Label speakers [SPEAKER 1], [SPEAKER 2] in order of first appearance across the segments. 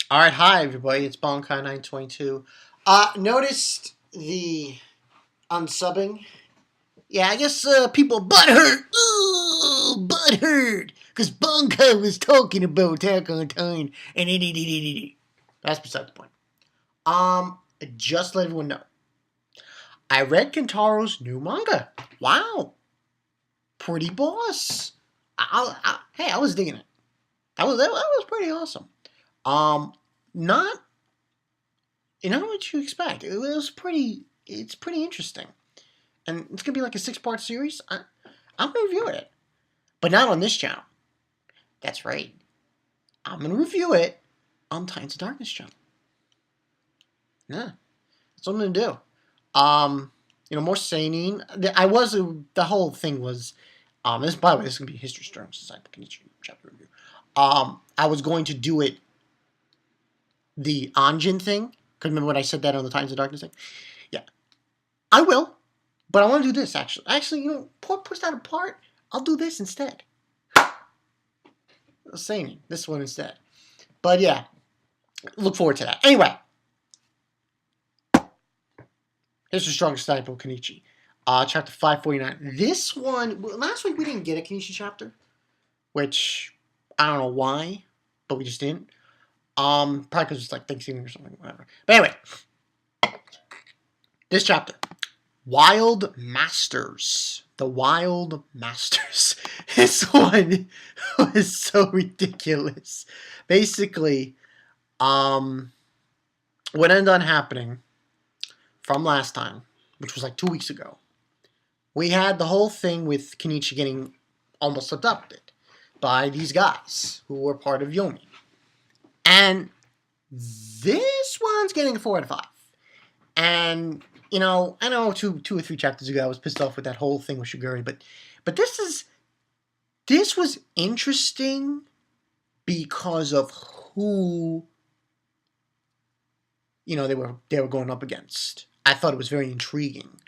[SPEAKER 1] All right, hi everybody. It's Bonkai922. Noticed the unsubbing? Yeah, I guess people butthurt. Ooh, butthurt, because Bonkai was talking about Attack on Titan, and that's beside the point. Just let everyone know. I read Kentaro's new manga. Wow, pretty boss. Hey, I was digging it. That was pretty awesome. Um, not what you expect. It was pretty. It's pretty interesting, and it's gonna be like a six-part series. I'm gonna review it, but not on this channel. That's right. I'm gonna review it on Titans of Darkness channel. Yeah, that's what I'm gonna do. More seinen. The whole thing was. This, by the way, this is gonna be History Strong Society Kenichi chapter review. I was going to do it the Anjin thing. Cause remember when I said that on the Titans of Darkness thing? Yeah, I will. But I want to do this actually. Actually, push that apart. I'll do this instead. Saying this one instead. But yeah, look forward to that. Anyway, here's the strongest sniper Kenichi. Chapter 549. This one, last week we didn't get a Kenichi chapter, which I don't know why, but we just didn't. Probably because it's like Thanksgiving or something, whatever. But anyway, this chapter, Wild Masters. The Wild Masters. This one was so ridiculous. Basically, what ended up happening from last time, which was like 2 weeks ago, we had the whole thing with Kenichi getting almost abducted by these guys who were part of Yomi. And this one's getting a 4 out of 5. And I know two or three chapters ago I was pissed off with that whole thing with Shiguri, but this was interesting because of who they were going up against. I thought it was very intriguing,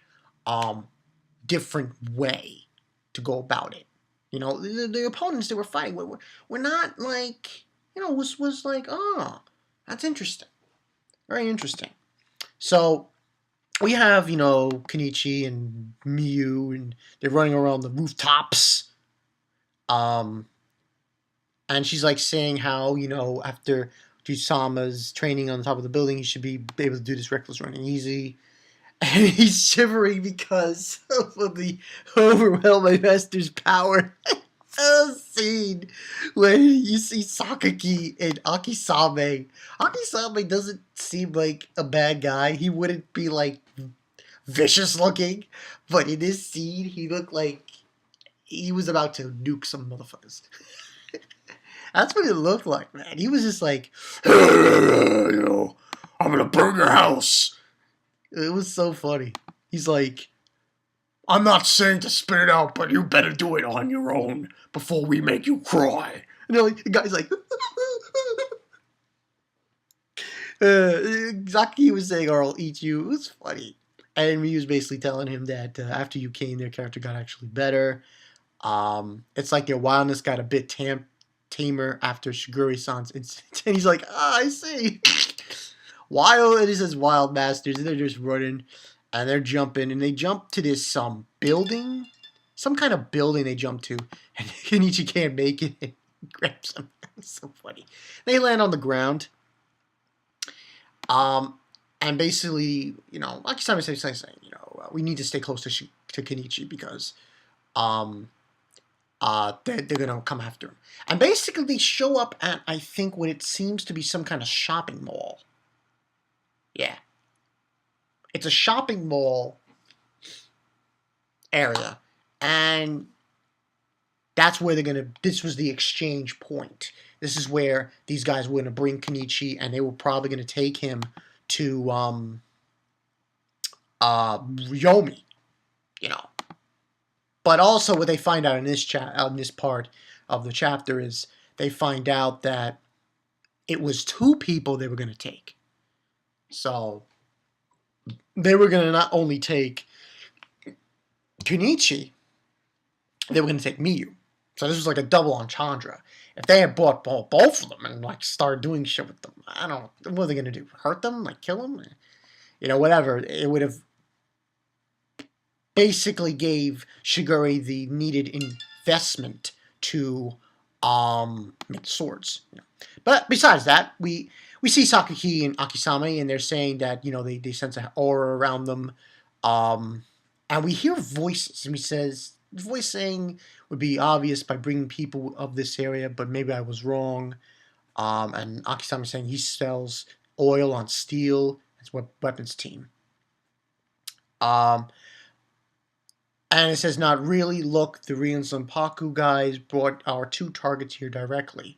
[SPEAKER 1] different way to go about it. The opponents they were fighting were not like was like, oh, that's interesting, very interesting. So we have, Kenichi and Miyu, and they're running around the rooftops. And she's like saying how, after Jusama's training on the top of the building, he should be able to do this reckless running easy. And he's shivering because of the overwhelming master's power. A scene where you see Sakaki and Akisame. Akisame doesn't seem like a bad guy. He wouldn't be like vicious looking, but in this scene, he looked like he was about to nuke some motherfuckers. That's what it looked like, man. He was just like, I'm gonna burn your house. It was so funny. He's like, I'm not saying to spit it out, but you better do it on your own before we make you cry. And the guy's like, Zaki was saying, or I'll eat you. It was funny. And Ryu's basically telling him that after you came, their character got actually better. It's like their wildness got a bit tamer after Shiguri-san's incident. And he's like, I see. Wild, it says Wild Masters, and they're just running, and they're jumping, and they jump to this building, some kind of building they jump to, and Kenichi can't make it, and grabs them. It's so funny. They land on the ground, and basically, like Simon says, saying, we need to stay close to Kenichi because, they're gonna come after him. And basically, they show up at, I think, what it seems to be some kind of shopping mall. Yeah. It's a shopping mall area. And that's where this was the exchange point. This is where these guys were going to bring Kenichi, and they were probably going to take him to Yomi, But also what they find out in this part of the chapter is they find out that it was 2 people they were going to take. So they were going to not only take Kenichi, they were going to take Miyu. So this was like a double entendre. If they had bought both of them and like started doing shit with them, I don't know. What are they going to do? Hurt them? Like kill them? Whatever. It would have basically gave Shigure the needed investment to make swords. But besides that, we see Sakaki and Akisame, and they're saying that they sense an aura around them, and we hear voices, and he says the voice saying would be obvious by bringing people of this area, but maybe I was wrong. And Akisame saying he sells oil on steel. That's what weapons team. And it says, not really. Look, the Rion Zanpaku guys brought our 2 targets here directly.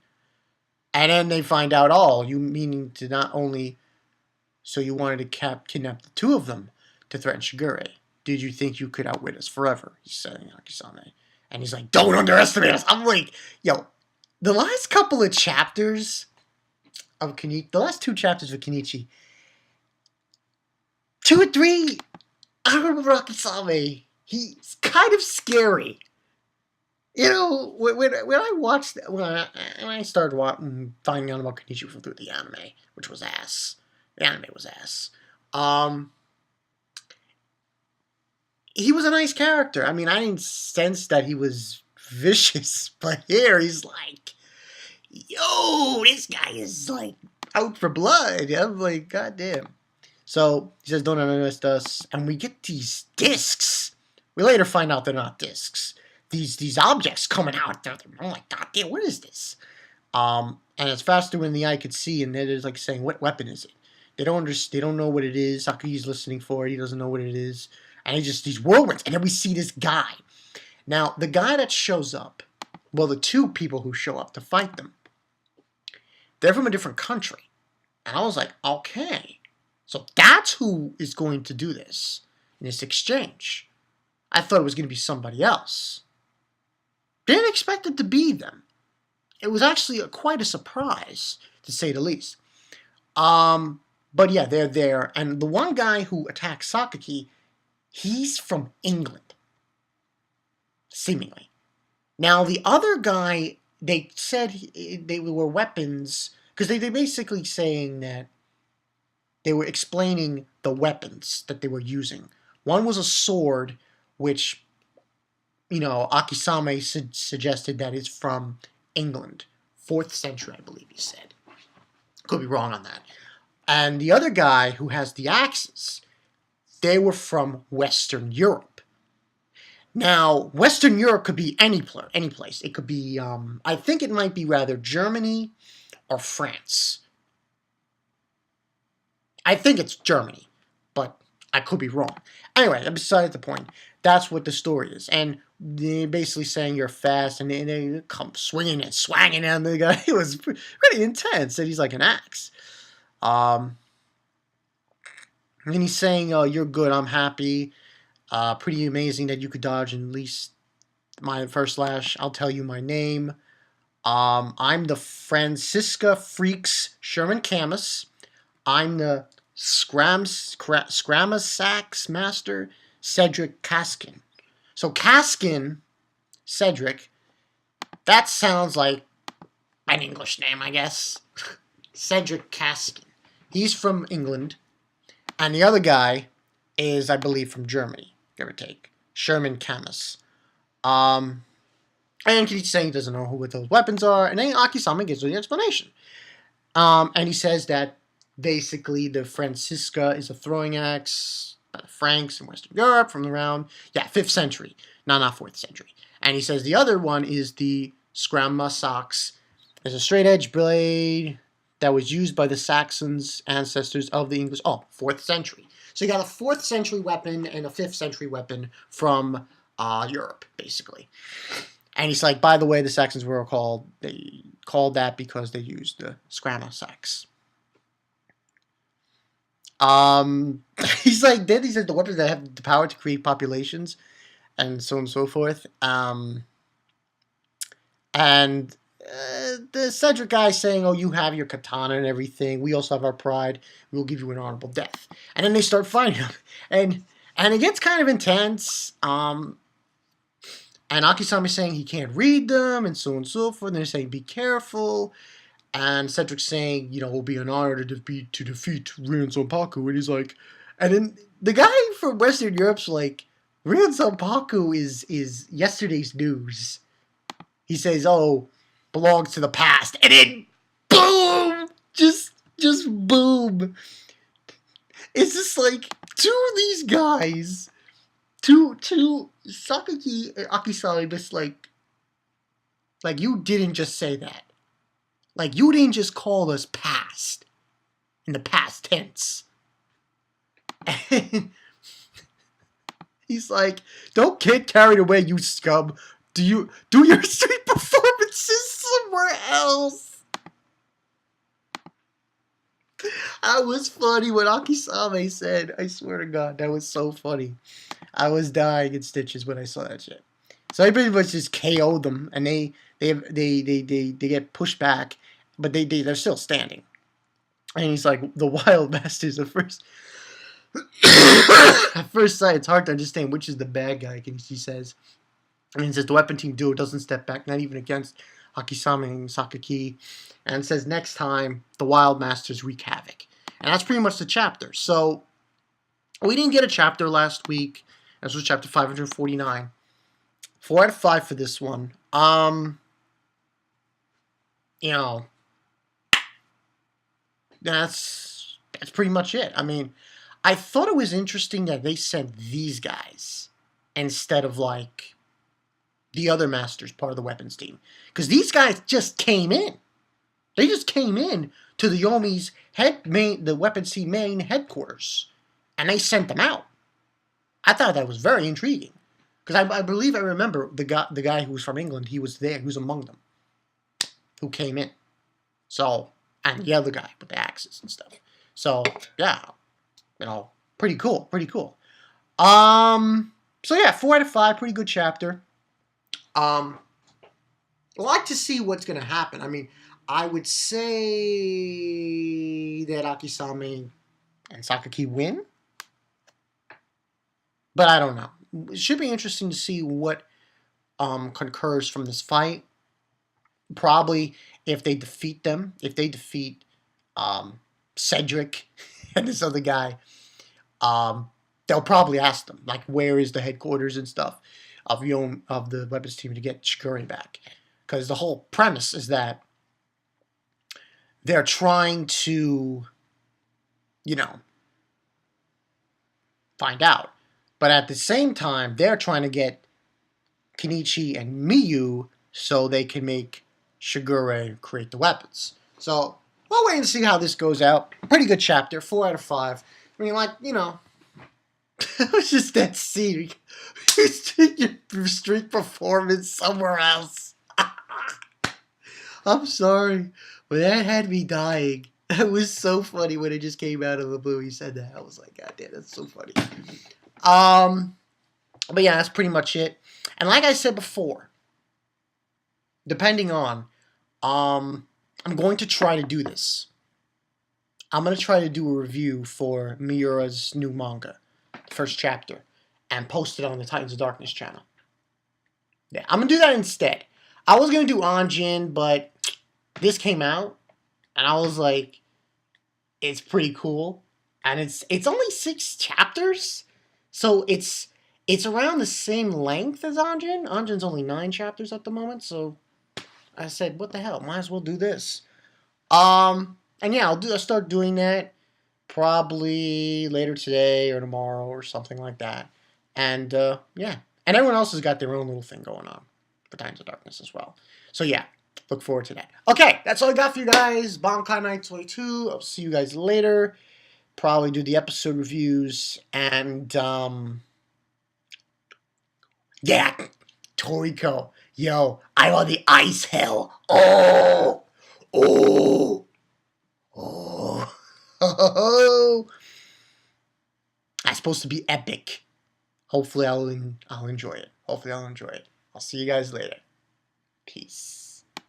[SPEAKER 1] And then they find out, you meaning to not only... So you wanted to kidnap the 2 of them to threaten Shigure. Did you think you could outwit us forever? He's saying, Akisame. And he's like, don't underestimate us. I'm like, the last couple of chapters of Kenichi... The last 2 chapters of Kenichi... 2 or 3... I remember Akisame... He's kind of scary. When I watched, when I started finding out about Kenichi through the anime, which was ass. The anime was ass. He was a nice character. I mean, I didn't sense that he was vicious, but here he's like, yo, this guy is like out for blood. I'm like, goddamn. So he says, don't underestimate us, and we get these discs. We later find out they're not discs. These objects coming out. I'm like, God damn, what is this? And it's faster than the eye could see, and they're just like saying, what weapon is it? They don't understand. They don't know what it is. Sakugi's listening for it. He doesn't know what it is. And he just, these whirlwinds. And then we see this guy. Now, the guy that shows up, well, the 2 people who show up to fight them, they're from a different country. And I was like, okay. So that's who is going to do this in this exchange. I thought it was going to be somebody else. Didn't expect it to be them. It was actually quite a surprise, to say the least. But yeah, they're there. And the one guy who attacks Sakaki, he's from England. Seemingly. Now, the other guy, they said they were weapons, because they basically saying that they were explaining the weapons that they were using. One was a sword, which, Akisame suggested that is from England. 4th century, I believe he said. Could be wrong on that. And the other guy who has the axes, they were from Western Europe. Now, Western Europe could be any place. It could be, I think it might be rather Germany or France. I think it's Germany, but I could be wrong. Anyway, beside the point. That's what the story is. And they're basically saying you're fast, and they come swinging and swanging on the guy. It was pretty intense, and he's like an axe. And he's saying, you're good, I'm happy. Pretty amazing that you could dodge at least my first slash. I'll tell you my name. I'm the Francisca Freaks Sherman Camus. I'm the Scramasax Master Cedric Caskin. So Caskin, Cedric, that sounds like an English name, I guess. Cedric Caskin. He's from England. And the other guy is, I believe, from Germany, give or take. Sherman Camus. And Kenichi saying he doesn't know what those weapons are. And then Akisame gives her the explanation. And he says that basically the Francisca is a throwing axe by the Franks in Western Europe from around, 5th century. Not 4th century. And he says the other one is the Scramasax. It's a straight edge blade that was used by the Saxons, ancestors of the English. 4th century. So you got a 4th century weapon and a 5th century weapon from Europe, basically. And he's like, by the way, the Saxons were called that because they used the Scramasax. He's like, then he said the weapons that have the power to create populations, and so on and so forth. And the Cedric guy saying, you have your katana and everything. We also have our pride. We'll give you an honorable death. And then they start fighting him. And it gets kind of intense. And Akisame saying he can't read them, and so on and so forth. And they're saying, be careful. And Cedric saying, you know, it'll be an honor to defeat Ryan Zanpaku. And he's like, and then the guy from Western Europe's like, Ryan Zanpaku is yesterday's news. He says, oh, belongs to the past. And then, boom! Just boom. It's just like, two of these guys, two Sakaki and Akisame, just like you didn't just say that. Like, you didn't just call us past in the past tense. And he's like, don't get carried away, you scum. Do your street performances somewhere else. That was funny what Akisame said. I swear to God, that was so funny. I was dying in stitches when I saw that shit. So I pretty much just KO'd them, and they get pushed back, but they're still standing. And he's like, the Wild Masters at first. At first sight, it's hard to understand which is the bad guy. He says, and he says the weapon team duo doesn't step back, not even against Akisame and Sakaki. And says next time the Wild Masters wreak havoc. And that's pretty much the chapter. So we didn't get a chapter last week. This was chapter 549. 4 out of 5 for this one. You know, that's pretty much it. I mean, I thought it was interesting that they sent these guys instead of like the other masters part of the weapons team, because these guys just came in. They just came in to the Yomi's the weapons team main headquarters, and they sent them out. I thought that was very intriguing, because I believe I remember the guy who was from England. He was there. He was among them, who came in. So, and the other guy with the axes and stuff. So yeah, you know, pretty cool. So yeah, 4 out of 5, pretty good chapter. I'd like to see what's gonna happen. I mean, I would say that Akisame and Sakaki win, but I don't know. It should be interesting to see what concurs from this fight. Probably if they defeat Cedric and this other guy, they'll probably ask them, like, where is the headquarters and stuff of the weapons team to get Shigure back. Because the whole premise is that they're trying to, you know, find out. But at the same time, they're trying to get Kenichi and Miyu so they can make Shigure create the weapons. So we'll wait and see how this goes out. Pretty good chapter, 4 out of 5. I mean, like, you know, it was just that scene. Your street performance somewhere else. I'm sorry, but that had me dying. It was so funny when it just came out of the blue. He said that. I was like, God damn, that's so funny. But yeah, that's pretty much it. And like I said before, depending on, I'm going to try to do this. I'm going to try to do a review for Miura's new manga, the first chapter, and post it on the Titans of Darkness channel. Yeah, I'm going to do that instead. I was going to do Anjin, but this came out, and I was like, it's pretty cool. And it's only 6 chapters, so it's around the same length as Anjin. Anjin's only 9 chapters at the moment, so I said, what the hell, might as well do this. And yeah, I'll start doing that probably later today or tomorrow or something like that. And yeah, and everyone else has got their own little thing going on for Times of Darkness as well. So yeah, look forward to that. Okay, that's all I got for you guys. Bankai Night 22. I'll see you guys later. Probably do the episode reviews and yeah, Toriko. Yo, I'm on the ice hell. Oh. That's supposed to be epic. Hopefully I'll enjoy it. I'll see you guys later. Peace.